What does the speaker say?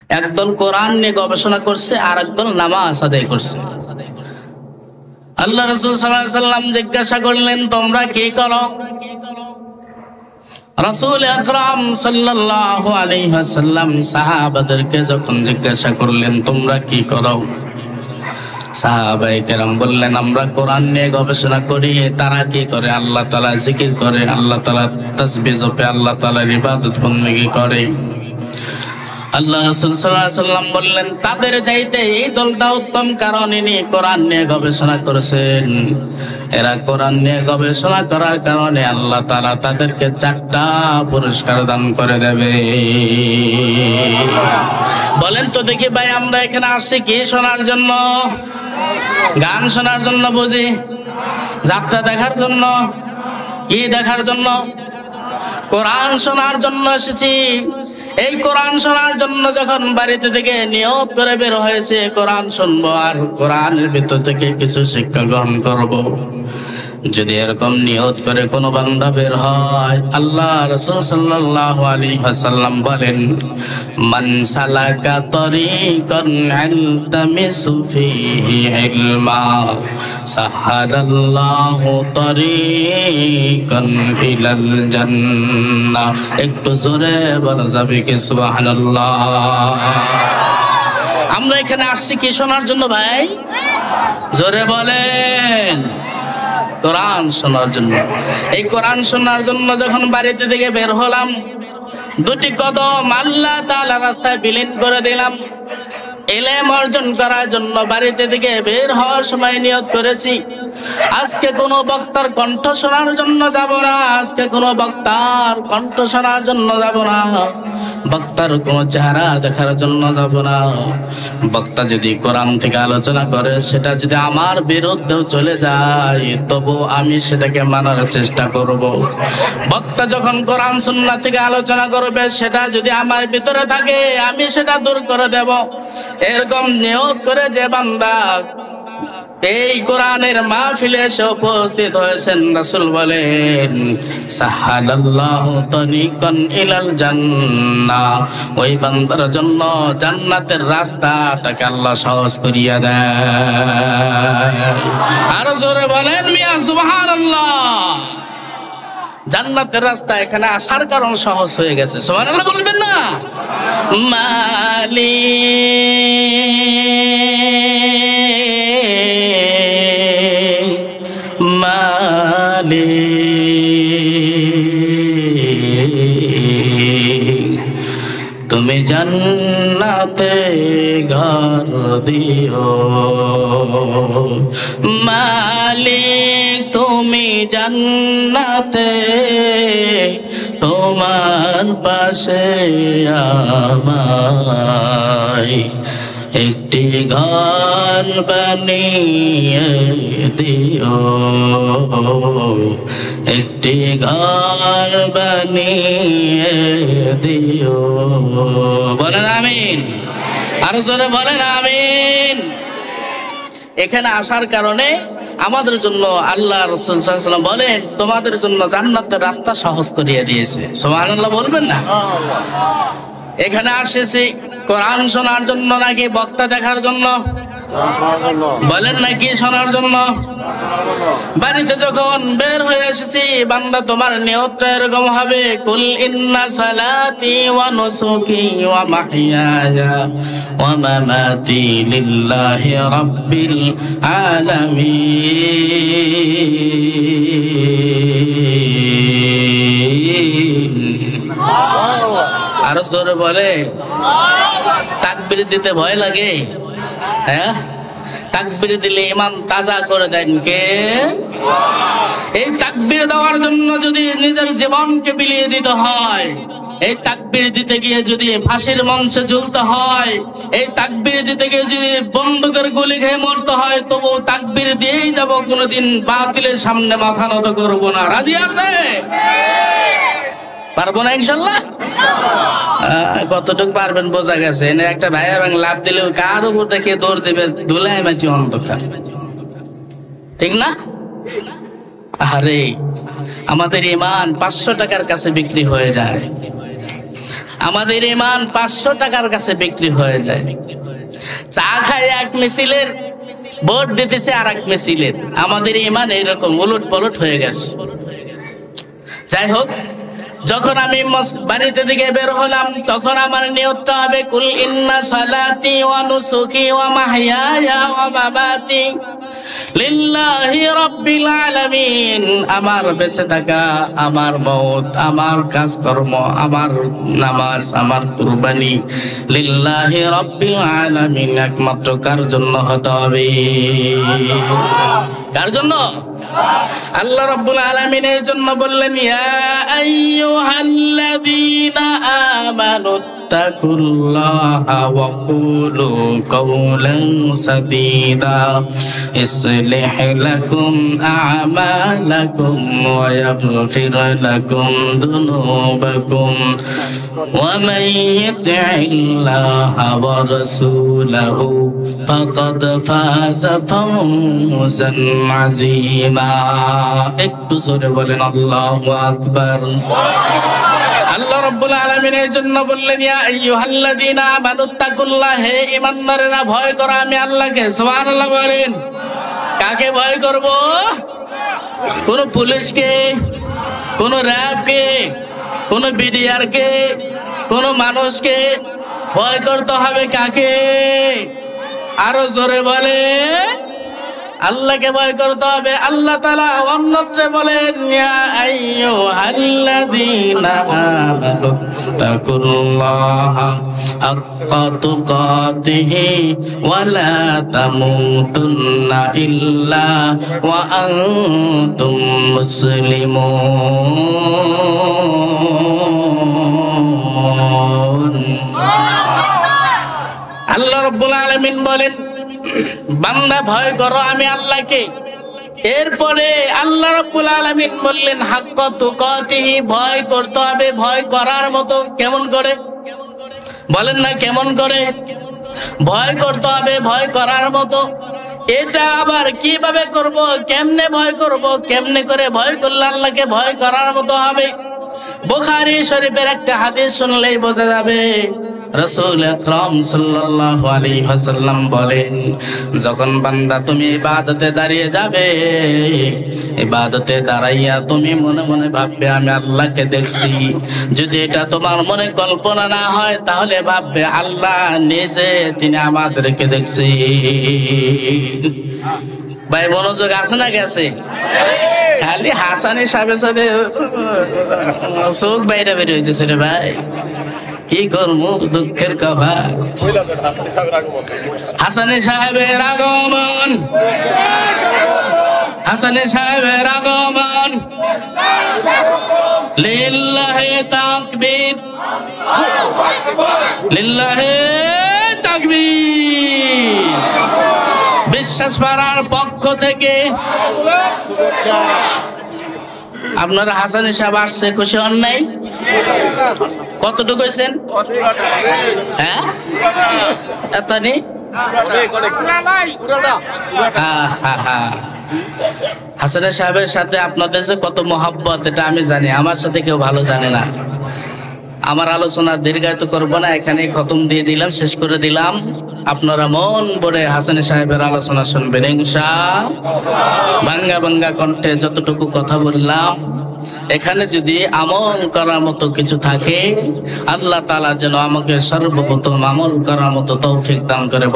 একদল কোরআন নিয়ে গবেষণা করছে, আর একদল নামাজ আদায় করছে। আল্লাহ রাসূল সাল্লাল্লাহু আলাইহি ওয়াসাল্লাম জিজ্ঞাসা করলেন, তোমরা কি করো? রাসূল আকরাম সাল্লাল্লাহু আলাইহি ওয়াসাল্লাম সাহাবাদেরকে যখন জিজ্ঞাসা করলেন, তোমরা কি করো? সাহাবায়ে কেরাম বললেন, আমরা কোরআন নিয়ে গবেষণা করি। তারা কি করে? আল্লাহ তাআলা জিকির করে, আল্লাহ তাআলা তাসবিহ জপে, আল্লাহ তাআলার ইবাদত বন্দেগী করে। আল্লাহ রাসূল সাল্লাল্লাহু আলাইহি ওয়াসাল্লাম বললেন, তাদের চাইতে এই দলটা উত্তম, কারণ ইনি কোরআন নিয়ে গবেষণা করেছেন। এরা কোরআন নিয়ে গবেষণা করার কারণে আল্লাহ তাআলা তাদেরকে 4টা পুরস্কার দান করে দেবে। বলেন তো দেখি ভাই, আমরা এখানে আসছি কি শোনার জন্য? গান শোনার জন্য বুঝি? যাত্রা দেখার জন্য? কি দেখার জন্য? কোরআন শোনার জন্য এসেছি। এই কোরআন শোনার জন্য যখন বাড়িতে থেকে নিয়ত করে বের হয়েছে, কোরআন শুনবো আর কোরআনের ভিতর থেকে কিছু শিক্ষা গ্রহণ করব। যদি এরকম নিয়ত করে কোনো বান্দা বের হয়, আল্লাহ রাসূল সাল্লাল্লাহু আলাইহি ওয়াসাল্লাম বলেন, মান সালাকা তরিকান ইলতামিসু ফীহি ইলমা সাহাদাল্লাহু তরিকান ইলাল জান্নাহ। একটু জোরে বলা যাবে কি সুবহানাল্লাহ? আমরা এখানে আসছি কি শোনার জন্য ভাই? জোরে বলেন। কোরআন শোনার জন্য। এই কোরআন শোনার জন্য যখন বাড়িতে থেকে বের হলাম, 2টি কদম আল্লাহ তাআলার রাস্তায় বিলীন করে দিলাম। ইলম অর্জন করার জন্য বাড়িতে থেকে বের হওয়ার সময় নিয়ত করেছি, আজকে কোনো বক্তার কণ্ঠ শোনার জন্য যাব না, আজকে কোনো বক্তার কণ্ঠ শোনার জন্য যাব না, বক্তার কোনো চেহারা দেখার জন্য যাব না। বক্তা যদি কোরআন থেকে আলোচনা করে, সেটা যদি আমার বিরুদ্ধেও চলে যায়, তবু আমি সেটাকে মানার চেষ্টা করব। বক্তা যখন কোরআন সুন্নাহ থেকে আলোচনা করবে, সেটা যদি আমার ভিতরে থাকে, আমি সেটা দূর করে দেব। এরকম নিয়ত করে যে বান্দা এই কোরআনের মাহফিলে এসে উপস্থিত হয়েছেন, রাসূল বলেন, সাহাদাল্লাহু তরিকান ইলাল জান্নাহ, ওই বান্দার জন্য জান্নাতের রাস্তাটাকে আল্লাহ সহজ করিয়া দেয়। আরো জোরে বলেন মিয়া সুবহানাল্লাহ। জান্নাতের রাস্তা এখানে আসার কারণ সহজ হয়ে গেছে। সুবহানাল্লাহ বলবেন না? তুমি জান্নাতে ঘর দিও মালিক, তুমি জান্নাতে তোমার পাশে আমায় একটি ঘর বানিয়ে দিও, একটি ঘর বানিয়ে দিও। বলেন আমিন। আরো জোরে বলেন আমিন। এখানে আসার কারণে আমাদের জন্য আল্লাহ রাসূল সাল্লাল্লাহু আলাইহি ওয়াসাল্লাম বলেন, তোমাদের জন্য জান্নাতের রাস্তা সহজ করিয়ে দিয়েছে। সুবহানাল্লাহ বলবেন না? এখানে আসেছি কোরআন শোনার জন্য নাকি বক্তা দেখার জন্য? বলেন নাকি শোনার জন্য? বাড়িতে যখন বের হয়ে এসেছি, বান্দা তোমার নিয়তটা এরকম হবে, কুল ইন্না সালাতি ওয়া নুসুকি ওয়া মাহইয়ায়া ওয়া মামাতি লিল্লাহি রাব্বিল আলামিন। আরো জোরে বলে। তাকবীর দিতে ভয় লাগে? হ্যাঁ, তাকবীর দিলে ইমান তাজা করে দেন কে? এই তাকবীর দেওয়ার জন্য যদি নিজের জীবনকে বিলিয়ে দিতে হয়, এই তাকবীর দিতে গিয়ে যদি ফাঁসির মঞ্চে ঝুলতে হয়, এই তাকবীর দিতে গিয়ে যদি বন্দুকের গুলি খেয়ে মরতে হয়, তবু তাকবীর দিয়েই যাব, কোনোদিন বাতিলের সামনে মাথা নত করব না। রাজি আছে? পারবো না ইনশাল্লাহ? কতটুকু পারবেন বোঝা গেছে। এনে একটা ভাই এবং লাভ দিলে কার উপর দেখে দৌড় দেবে, ধুলায় মাটি অন্ধকার, ঠিক না? আরে আমাদের ঈমান 500 টাকার কাছে বিক্রি হয়ে যায়। আমাদের ইমান 500 টাকার কাছে বিক্রি হয়ে যায়। চা খায় এক মিছিলের, ভোট দিতেছে আর এক মিছিলের। আমাদের ইমান এইরকম উলট পালট হয়ে গেছে। যাই হোক, যখন আমি বাড়িতে দিকে বের হলাম তখন আমার নিয়তটা হবে কুল ইন্না সালাতি ওয়া নুসুকি ওয়া মাহইয়ায়া ওয়া মামাতি লিল্লাহি রাব্বিল আলামিন। আমার বেঁচে থাকা, আমার মওত, আমার কাজকর্ম, আমার নামাজ, আমার কুরবানি লিল্লাহি রাব্বিল আলামিন, একমাত্র কার জন্য হতে হবে? কার জন্য? আল্লাহ রাব্বুল আলামিনের জন্য বললেন, ইয়া আইয়ুহাল্লাযীনা আমানু তাকুল্লাহা ওয়া কুলু কাওলান সাদীদা ইসলিহ লাকুম আ'মালাকুম ওয়া ইয়াগফির লাকুম যুনুবাকুম ওয়া মান ইউতি'ইল্লাহা ওয়া রাসূলাহু ফাকাদ ফাযা ফাওজান আযীমা। একটু জোরে বলেন আল্লাহু আকবার। আল্লাহ রাব্বুল আলামিনের জন্য বললেন, ইয়া আইয়ুহাল্লাযীনা আমানুত্তাকুল্লাহ, হে ঈমানদারেরা ভয় করো আমি আল্লাহকে। সুবহানাল্লাহ বলেন। কাকে ভয় করব? কোন পুলিশকে, কোন র্যাবকে, কোন বিডিআরকে, কোন মানুষকে ভয় করতে হবে কাকে? আরো জোরে বলে, আল্লাহকে ভয় করতে হবে। আল্লাহ তাআলা অন্যত্র বলেন, ইয়া আইয়ুহাল্লাযীনা আমানু তাকুল্লাহা হাক্কা তুকাতিহি ওয়া লা তামুতুন্না ইল্লা ওয়া আনতুম মুসলিমুন। আল্লাহ রাব্বুল আলামিন বলেন, বান্দা ভয় করো আমি আল্লাহকে। এরপরে আল্লাহ রাব্বুল আলামিন বললেন, হাক্কা তুকাতিহি, ভয় করতে হবে ভয় করার মতো। কেমন করে? বলেন না কেমন করে? ভয় করতে হবে ভয় করার মতো। এটা আবার কিভাবে করব? কেমনে ভয় করব? কেমনে করে ভয় করলে আল্লাহকে ভয় করার মতো হবে? বুখারী শরীফের একটা হাদিস শুনলেই বোঝা যাবে। রাসূল আকরাম সাল্লাল্লাহু আলাইহি ওয়াসাল্লাম বলেন, যখন বান্দা তুমি ইবাদতে দাঁড়িয়ে যাবে, ইবাদতে দাঁড়াইয়া তুমি মনে মনে ভাববে আমি আল্লাহকে দেখছি। যদি এটা তোমার মনে কল্পনা না হয় তাহলে ভাববে আল্লাহ নিজে তিনি আমাদেরকে দেখছি। ভাই মনোযোগ আছে না গেছে? খালি হাসানি সাহেবের সাথে চোখ বাইরে বের হইতেছে রে ভাই, কি করবো, দুঃখের খবর। হাসানি সাহেবের আগমন, হাসানি সাহেবের আগমন। লিল্লাহি তাকবীর, লিল্লাহি তাকবীর। বিশ্বাস পাড়ার পক্ষ থেকে আপনারা হাসানি সাহেব আসছে, খুশি হন নাই? কতটুকু হয়েছেন? হ্যাঁ, এত নেই। হাসানি সাহেবের সাথে আপনাদের যে কত মহব্বত এটা আমি জানি, আমার সাথে কেউ ভালো জানে না। আমার আলোচনা দীর্ঘায়িত করব না, এখানেই খতম দিয়ে দিলাম, শেষ করে দিলাম। আপনারা মন ভরে হাসানি সাহেবের আলোচনা শুনবেন ইনশাআল্লাহ। ভাঙ্গা ভাঙ্গা কণ্ঠে যতটুকু কথা বললাম, এখানে যদি আমল করার মতো কিছু থাকে আল্লাহ তাআলা যেন আমাকে সর্বপ্রথম আমল করার মতো তৌফিক দান করে।